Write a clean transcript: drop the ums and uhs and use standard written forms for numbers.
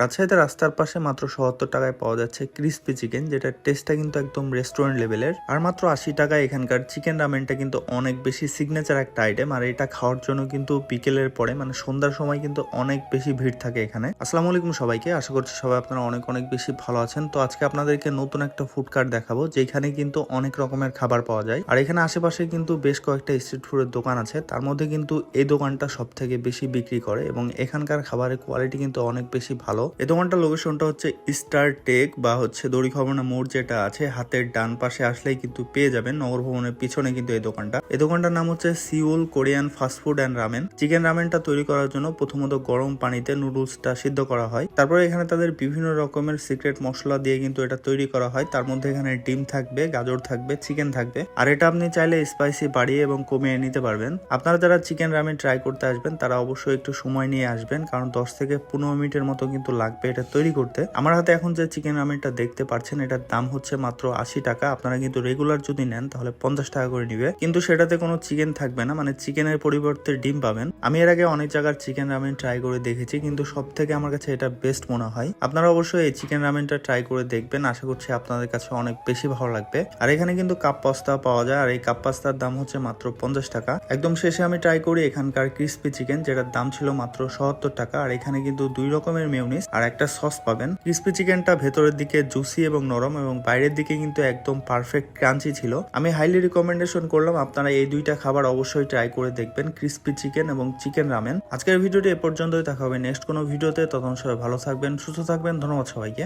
রাজশাহীতে রাস্তার পাশে মাত্র ৭০ টাকায় পাওয়া যাচ্ছে ক্রিস্পি চিকেন, যেটার টেস্টটা কিন্তু একদম রেস্টুরেন্ট লেভেলের। আর মাত্র ৮০ টাকায় এখানকার চিকেন রামেনটা কিন্তু অনেক বেশি সিগনেচার একটা আইটেম। আর এটা খাওয়ার জন্য কিন্তু বিকেলের পরে মানে সন্ধ্যার সময় কিন্তু অনেক বেশি ভিড় থাকে এখানে। আসসালামু আলাইকুম সবাইকে, আশা করছি সবাই আপনারা অনেক অনেক বেশি ভালো আছেন। তো আজকে আপনাদেরকে নতুন একটা ফুড কার্ট দেখাবো, যেখানে কিন্তু অনেক রকমের খাবার পাওয়া যায়। আর এখানে আশেপাশে কিন্তু বেশ কয়েকটা স্ট্রিট ফুডের দোকান আছে, তার মধ্যে কিন্তু এই দোকানটা সব থেকে বেশি বিক্রি করে এবং এখানকার খাবারের কোয়ালিটি কিন্তু অনেক বেশি ভালো। এই দোকানটার লোকেশনটা হচ্ছে স্টার টেক বা হচ্ছে দড়িখবনা মোড় যেটা আছে, হাতের ডান পাশে আসলেই কিন্তু পেয়ে যাবেন। নগর ভবনের পিছনে কিন্তু এই দোকানটার নাম হচ্ছে Seoul Korean fast food and ramen. Chicken রামেনটা তৈরি করার জন্য প্রথমত গরম পানিতে নুডলসটা সিদ্ধ করা হয়, তারপরে এখানে তাদের বিভিন্ন রকমের সিক্রেট মশলা দিয়ে কিন্তু এটা তৈরি করা হয়। তার মধ্যে এখানে ডিম থাকবে, গাজর থাকবে, চিকেন থাকবে। আর এটা আপনি চাইলে স্পাইসি বাড়িয়ে এবং কমিয়ে নিতে পারবেন। আপনারা যারা চিকেন রামেন ট্রাই করতে আসবেন তারা অবশ্যই একটু সময় নিয়ে আসবেন, কারণ 10 থেকে 15 মিনিটের মতো কিন্তু লাগবে এটা তৈরি করতে। আমার হাতে এখন যে চিকেন রামেনটা দেখতে পাচ্ছেন, এটার দাম হচ্ছে মাত্র 80 টাকা। আপনারা কিন্তু রেগুলার যদি নেন তাহলে 50 টাকা করে নিবে, কিন্তু সেটাতে কোনো চিকেন থাকবে না, মানে চিকেনের পরিবর্তে ডিম পাবেন। আমি এর আগে অনেক জায়গার চিকেন রামেন ট্রাই করে দেখেছি, কিন্তু সব থেকে আমার কাছে এটা বেস্ট মনে হয়। আপনারা অবশ্যই এই চিকেন রামেনটা ট্রাই করে দেখবেন, আশা করছি আপনাদের কাছে অনেক বেশি ভালো লাগবে। আর এখানে কিন্তু কাপ পাস্তা পাওয়া যায়, আর এই কাপ পাস্তার দাম হচ্ছে মাত্র 50 টাকা। একদম শেষে আমি ট্রাই করি এখানকার ক্রিস্পি চিকেন, যেটার দাম ছিল মাত্র ৭০ টাকা। আর এখানে কিন্তু 2 রকমের মেয়োনিজ আর একটা সস পাবেন। ক্রিস্পি চিকেনটা ভেতরের দিকে জুসি এবং নরম, এবং বাইরের দিকে কিন্তু একদম পারফেক্ট ক্রাঞ্চি ছিল। আমি হাইলি রিকমেন্ডেশন করলাম আপনারা এই দুইটা খাবার অবশ্যই ট্রাই করে দেখবেন, ক্রিস্পি চিকেন এবং চিকেন রামেন। আজকের ভিডিওটি এ পর্যন্তই, দেখা হবে নেক্সট কোনো ভিডিওতে। তখন সবাই ভালো থাকবেন, সুস্থ থাকবেন। ধন্যবাদ সবাইকে।